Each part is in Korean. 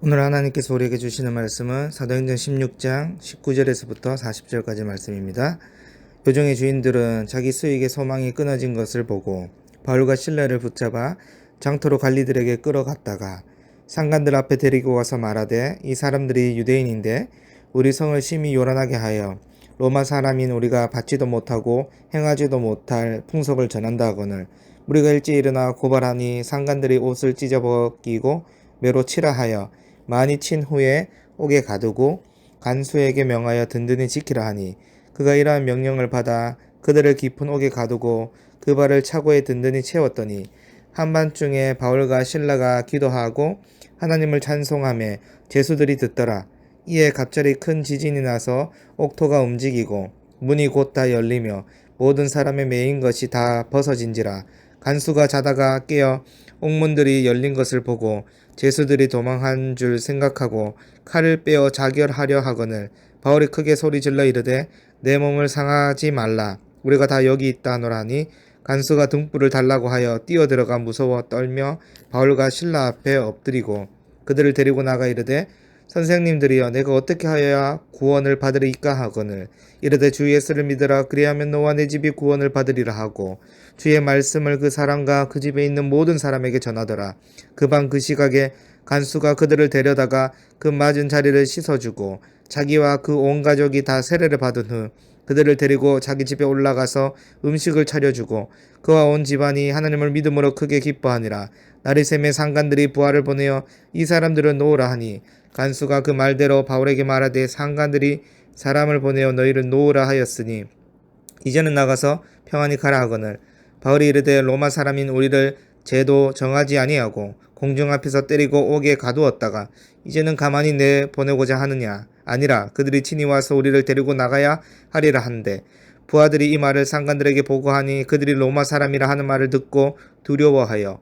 오늘 하나님께서 우리에게 주시는 말씀은 사도행전 16장 19절에서부터 40절까지 말씀입니다. 요정의 주인들은 자기 수익의 소망이 끊어진 것을 보고 바울과 실라를 붙잡아 장터로 관리들에게 끌어갔다가 상관들 앞에 데리고 와서 말하되, 이 사람들이 유대인인데 우리 성을 심히 요란하게 하여 로마 사람인 우리가 받지도 못하고 행하지도 못할 풍속을 전한다 하거늘 우리가 일찍 일어나 고발하니 상관들이 옷을 찢어 벗기고 매로 치라 하여 많이 친 후에 옥에 가두고 간수에게 명하여 든든히 지키라 하니, 그가 이러한 명령을 받아 그들을 깊은 옥에 가두고 그 발을 차고에 든든히 채웠더니 한밤중에 바울과 실라가 기도하고 하나님을 찬송하며 제수들이 듣더라. 이에 갑자기 큰 지진이 나서 옥토가 움직이고 문이 곧 다 열리며 모든 사람의 매인 것이 다 벗어진지라. 간수가 자다가 깨어 옥문들이 열린 것을 보고 제수들이 도망한 줄 생각하고 칼을 빼어 자결하려 하거늘 바울이 크게 소리질러 이르되, 내 몸을 상하지 말라, 우리가 다 여기 있다 하노라니, 간수가 등불을 달라고 하여 뛰어들어가 무서워 떨며 바울과 실라 앞에 엎드리고 그들을 데리고 나가 이르되, 선생님들이여, 내가 어떻게 하여야 구원을 받으리까 하거늘 이르되, 주 예수를 믿으라, 그리하면 너와 내 집이 구원을 받으리라 하고 주의 말씀을 그 사람과 그 집에 있는 모든 사람에게 전하더라. 그 밤 그 시각에 간수가 그들을 데려다가 그 맞은 자리를 씻어주고 자기와 그 온 가족이 다 세례를 받은 후 그들을 데리고 자기 집에 올라가서 음식을 차려주고 그와 온 집안이 하나님을 믿음으로 크게 기뻐하니라. 나리샘의 상관들이 부하를 보내어 이 사람들을 놓으라 하니, 간수가 그 말대로 바울에게 말하되, 상관들이 사람을 보내어 너희를 놓으라 하였으니 이제는 나가서 평안히 가라 하거늘 바울이 이르되, 로마 사람인 우리를 죄도 정하지 아니하고 공중 앞에서 때리고 옥에 가두었다가 이제는 가만히 내 보내고자 하느냐? 아니라 그들이 친히 와서 우리를 데리고 나가야 하리라 한데, 부하들이 이 말을 상관들에게 보고하니 그들이 로마 사람이라 하는 말을 듣고 두려워하여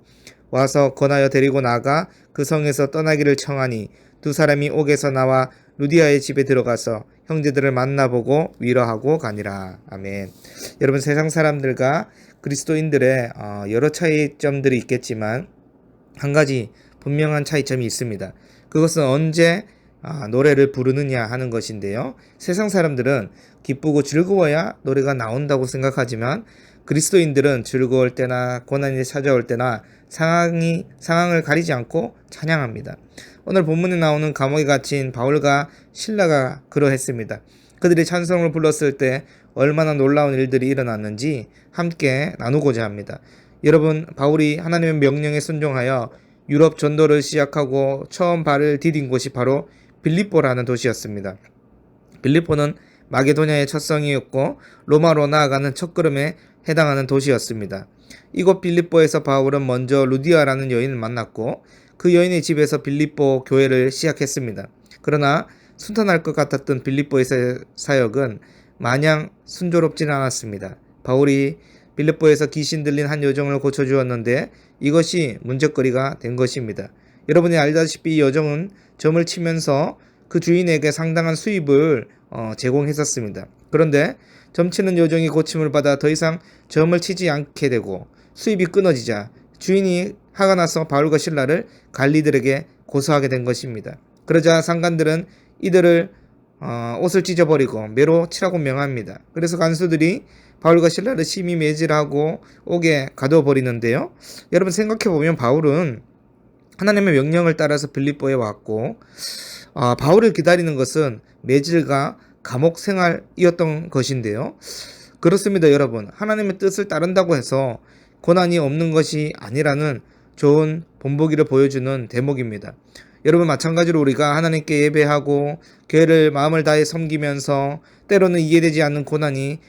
와서 권하여 데리고 나가 그 성에서 떠나기를 청하니, 두 사람이 옥에서 나와 루디아의 집에 들어가서 형제들을 만나보고 위로하고 가니라. 아멘. 여러분, 세상 사람들과 그리스도인들의 여러 차이점들이 있겠지만 한 가지 분명한 차이점이 있습니다. 그것은 언제 노래를 부르느냐 하는 것인데요. 세상 사람들은 기쁘고 즐거워야 노래가 나온다고 생각하지만 그리스도인들은 즐거울 때나 고난이 찾아올 때나 상황을 가리지 않고 찬양합니다. 오늘 본문에 나오는 감옥에 갇힌 바울과 실라가 그러했습니다. 그들이 찬송을 불렀을 때 얼마나 놀라운 일들이 일어났는지 함께 나누고자 합니다. 여러분, 바울이 하나님의 명령에 순종하여 유럽 전도를 시작하고 처음 발을 디딘 곳이 바로 빌립보라는 도시였습니다. 빌립보는 마게도냐의 첫 성이었고 로마로 나아가는 첫걸음에 해당하는 도시였습니다. 이곳 빌립보에서 바울은 먼저 루디아라는 여인을 만났고 그 여인의 집에서 빌립보 교회를 시작했습니다. 그러나 순탄할 것 같았던 빌립보에서의 사역은 마냥 순조롭지는 않았습니다. 바울이 빌립보에서 귀신 들린 한 여종을 고쳐주었는데 이것이 문제거리가 된 것입니다. 여러분이 알다시피 이 여종은 점을 치면서 그 주인에게 상당한 수입을 제공했었습니다. 그런데 점치는 여종이 고침을 받아 더 이상 점을 치지 않게 되고 수입이 끊어지자 주인이 화가 나서 바울과 실라를 관리들에게 고소하게 된 것입니다. 그러자 상관들은 이들을 옷을 찢어버리고 매로 치라고 명합니다. 그래서 간수들이 바울과 실라를 심히 매질하고 옥에 가둬버리는데요. 여러분, 생각해보면 바울은 하나님의 명령을 따라서 빌립보에 왔고 바울을 기다리는 것은 매질과 감옥 생활이었던 것인데요. 그렇습니다. 여러분, 하나님의 뜻을 따른다고 해서 고난이 없는 것이 아니라는 좋은 본보기를 보여주는 대목입니다. 여러분, 마찬가지로 우리가 하나님께 예배하고 교회를 마음을 다해 섬기면서 때로는 이해되지 않는 고난이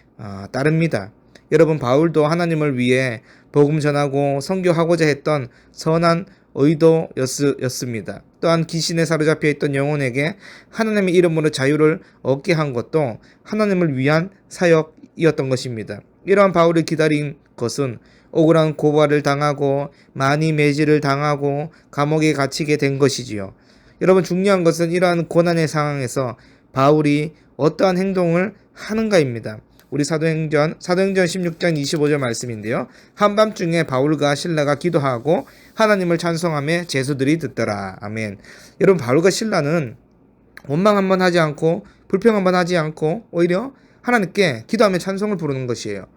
따릅니다. 여러분, 바울도 하나님을 위해 복음 전하고 선교하고자 했던 선한 의도였습니다. 또한 귀신에 사로잡혀 있던 영혼에게 하나님의 이름으로 자유를 얻게 한 것도 하나님을 위한 사역이었던 것입니다. 이러한 바울을 기다린 것은 억울한 고발을 당하고 많이 매질을 당하고 감옥에 갇히게 된 것이지요. 여러분, 중요한 것은 이러한 고난의 상황에서 바울이 어떠한 행동을 하는가입니다. 우리 사도행전 16장 25절 말씀인데요. 한밤중에 바울과 실라가 기도하고 하나님을 찬송하며 제수들이 듣더라. 아멘. 여러분, 바울과 실라는 원망 한번 하지 않고 불평 한번 하지 않고 오히려 하나님께 기도하며 찬송을 부르는 것이에요.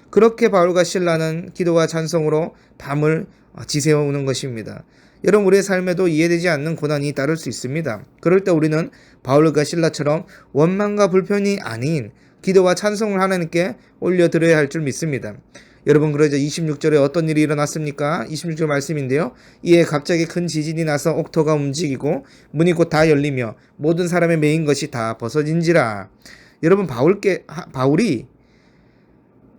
그렇게 바울과 실라는 기도와 찬송으로 밤을 지새우는 것입니다. 여러분, 우리의 삶에도 이해되지 않는 고난이 따를 수 있습니다. 그럴 때 우리는 바울과 실라처럼 원망과 불편이 아닌 기도와 찬송을 하나님께 올려드려야 할 줄 믿습니다. 여러분, 그러자 26절에 어떤 일이 일어났습니까? 26절 말씀인데요. 이에 갑자기 큰 지진이 나서 옥토가 움직이고 문이 곧 다 열리며 모든 사람의 매인 것이 다 벗어진지라. 여러분, 바울이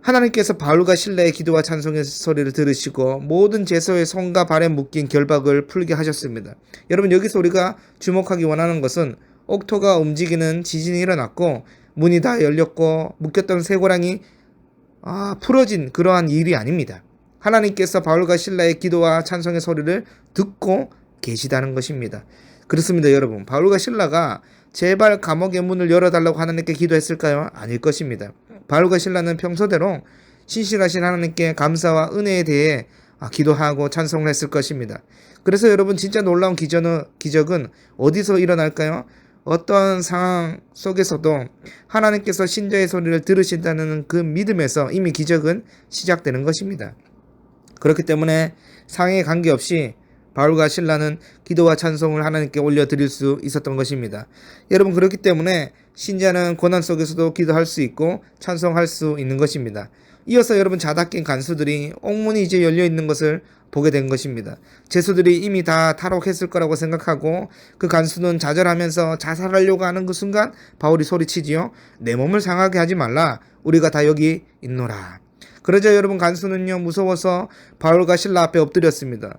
하나님께서 바울과 실라의 기도와 찬송의 소리를 들으시고 모든 제소의 손과 발에 묶인 결박을 풀게 하셨습니다. 여러분, 여기서 우리가 주목하기 원하는 것은 옥토가 움직이는 지진이 일어났고 문이 다 열렸고 묶였던 쇠고랑이 풀어진 그러한 일이 아닙니다. 하나님께서 바울과 실라의 기도와 찬송의 소리를 듣고 계시다는 것입니다. 그렇습니다. 여러분, 바울과 실라가 제발 감옥의 문을 열어달라고 하나님께 기도했을까요? 아닐 것입니다. 바울과 실라는 평소대로 신실하신 하나님께 감사와 은혜에 대해 기도하고 찬송을 했을 것입니다. 그래서 여러분, 진짜 놀라운 기적은 어디서 일어날까요? 어떤 상황 속에서도 하나님께서 신자의 소리를 들으신다는 그 믿음에서 이미 기적은 시작되는 것입니다. 그렇기 때문에 상황에 관계없이 바울과 실라는 기도와 찬송을 하나님께 올려드릴 수 있었던 것입니다. 여러분, 그렇기 때문에 신자는 고난 속에서도 기도할 수 있고 찬송할 수 있는 것입니다. 이어서 여러분, 자다 깬 간수들이 옥문이 이제 열려있는 것을 보게 된 것입니다. 제수들이 이미 다 탈옥했을 거라고 생각하고 그 간수는 좌절하면서 자살하려고 하는 그 순간 바울이 소리치지요. 내 몸을 상하게 하지 말라. 우리가 다 여기 있노라. 그러자 여러분, 간수는요, 무서워서 바울과 실라 앞에 엎드렸습니다.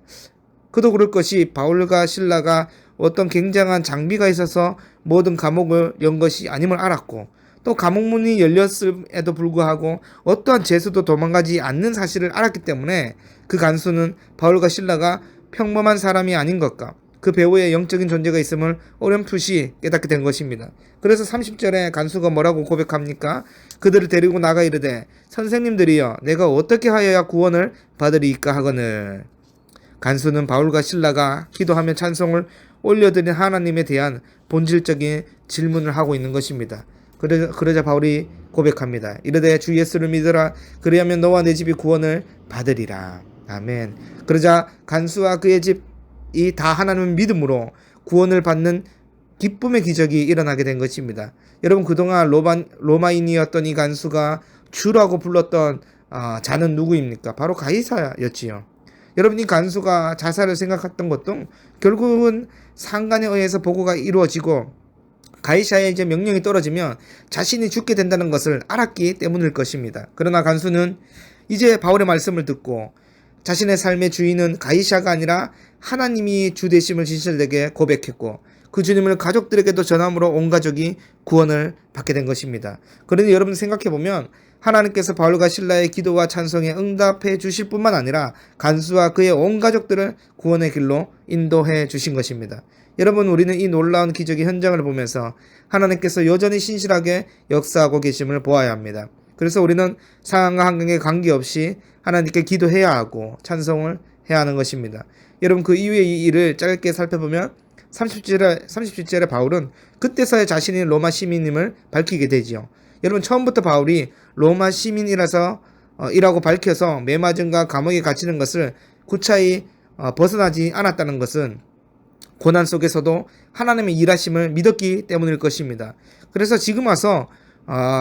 그도 그럴 것이 바울과 실라가 어떤 굉장한 장비가 있어서 모든 감옥을 연 것이 아님을 알았고 또 감옥문이 열렸음에도 불구하고 어떠한 죄수도 도망가지 않는 사실을 알았기 때문에 그 간수는 바울과 실라가 평범한 사람이 아닌 것과 그 배후에 영적인 존재가 있음을 어렴풋이 깨닫게 된 것입니다. 그래서 30절에 간수가 뭐라고 고백합니까? 그들을 데리고 나가 이르되 선생님들이여 내가 어떻게 하여야 구원을 받으리이까 하거늘. 간수는 바울과 실라가 기도하며 찬송을 올려드린 하나님에 대한 본질적인 질문을 하고 있는 것입니다. 그러자 바울이 고백합니다. 이르되 주 예수를 믿으라. 그리하면 너와 내 집이 구원을 받으리라. 아멘. 그러자 간수와 그의 집이 다 하나님의 믿음으로 구원을 받는 기쁨의 기적이 일어나게 된 것입니다. 여러분, 그동안 로마인이었던 이 간수가 주라고 불렀던 자는 누구입니까? 바로 가이사였지요. 여러분, 이 간수가 자살을 생각했던 것도 결국은 상관에 의해서 보고가 이루어지고 가이사의 이제 명령이 떨어지면 자신이 죽게 된다는 것을 알았기 때문일 것입니다. 그러나 간수는 이제 바울의 말씀을 듣고 자신의 삶의 주인은 가이사가 아니라 하나님이 주 되심을 진실되게 고백했고 그 주님을 가족들에게도 전함으로 온 가족이 구원을 받게 된 것입니다. 그런데 여러분, 생각해보면 하나님께서 바울과 실라의 기도와 찬송에 응답해 주실 뿐만 아니라 간수와 그의 온 가족들을 구원의 길로 인도해 주신 것입니다. 여러분, 우리는 이 놀라운 기적의 현장을 보면서 하나님께서 여전히 신실하게 역사하고 계심을 보아야 합니다. 그래서 우리는 상황과 환경에 관계없이 하나님께 기도해야 하고 찬송을 해야 하는 것입니다. 여러분, 그 이후의 이 일을 짧게 살펴보면 30절에 바울은 그때서야 자신이 로마 시민임을 밝히게 되지요. 여러분, 처음부터 바울이 로마 시민이라고 밝혀서 매맞음과 감옥에 갇히는 것을 구차히 벗어나지 않았다는 것은 고난 속에서도 하나님의 일하심을 믿었기 때문일 것입니다. 그래서 지금 와서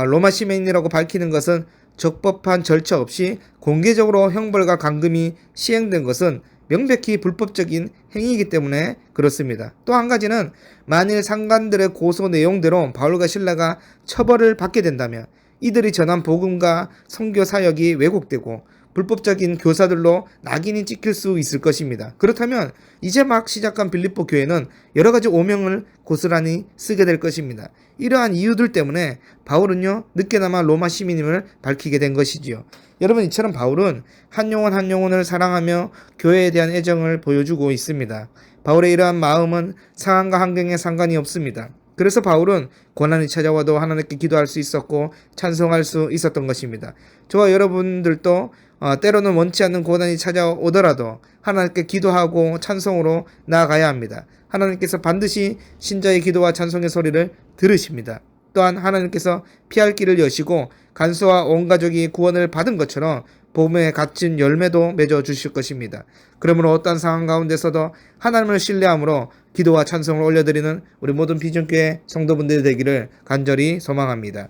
로마 시민이라고 밝히는 것은 적법한 절차 없이 공개적으로 형벌과 감금이 시행된 것은 명백히 불법적인 행위이기 때문에 그렇습니다. 또 한 가지는 만일 상관들의 고소 내용대로 바울과 실라가 처벌을 받게 된다면 이들이 전한 복음과 선교 사역이 왜곡되고 불법적인 교사들로 낙인이 찍힐 수 있을 것입니다. 그렇다면 이제 막 시작한 빌립보 교회는 여러 가지 오명을 고스란히 쓰게 될 것입니다. 이러한 이유들 때문에 바울은요, 늦게나마 로마 시민임을 밝히게 된 것이지요. 여러분, 이처럼 바울은 한 영혼을 사랑하며 교회에 대한 애정을 보여주고 있습니다. 바울의 이러한 마음은 상황과 환경에 상관이 없습니다. 그래서 바울은 고난이 찾아와도 하나님께 기도할 수 있었고 찬송할 수 있었던 것입니다. 저와 여러분들도 때로는 원치 않는 고난이 찾아오더라도 하나님께 기도하고 찬송으로 나아가야 합니다. 하나님께서 반드시 신자의 기도와 찬송의 소리를 들으십니다. 또한 하나님께서 피할 길을 여시고 간수와 온 가족이 구원을 받은 것처럼 복음에 갇힌 열매도 맺어 주실 것입니다. 그러므로 어떠한 상황 가운데서도 하나님을 신뢰함으로 기도와 찬송을 올려드리는 우리 모든 비전교회 성도분들이 되기를 간절히 소망합니다.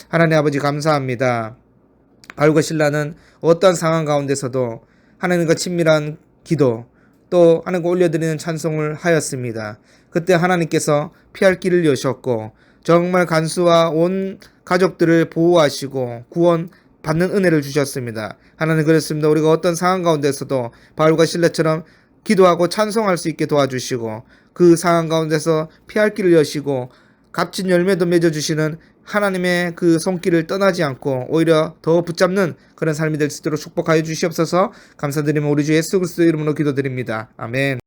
하나님 아버지 감사합니다. 바울과 실라는 어떠한 상황 가운데서도 하나님과 친밀한 기도 또 하나님과 올려드리는 찬송을 하였습니다. 그때 하나님께서 피할 길을 여셨고 정말 간수와 온 가족들을 보호하시고 구원 받는 은혜를 주셨습니다. 하나님 그렇습니다. 우리가 어떤 상황 가운데서도 바울과 실라처럼 기도하고 찬송할 수 있게 도와주시고 그 상황 가운데서 피할 길을 여시고 값진 열매도 맺어주시는 하나님의 그 손길을 떠나지 않고 오히려 더 붙잡는 그런 삶이 될 수 있도록 축복하여 주시옵소서. 감사드리며 우리 주 예수 그리스도의 이름으로 기도드립니다. 아멘.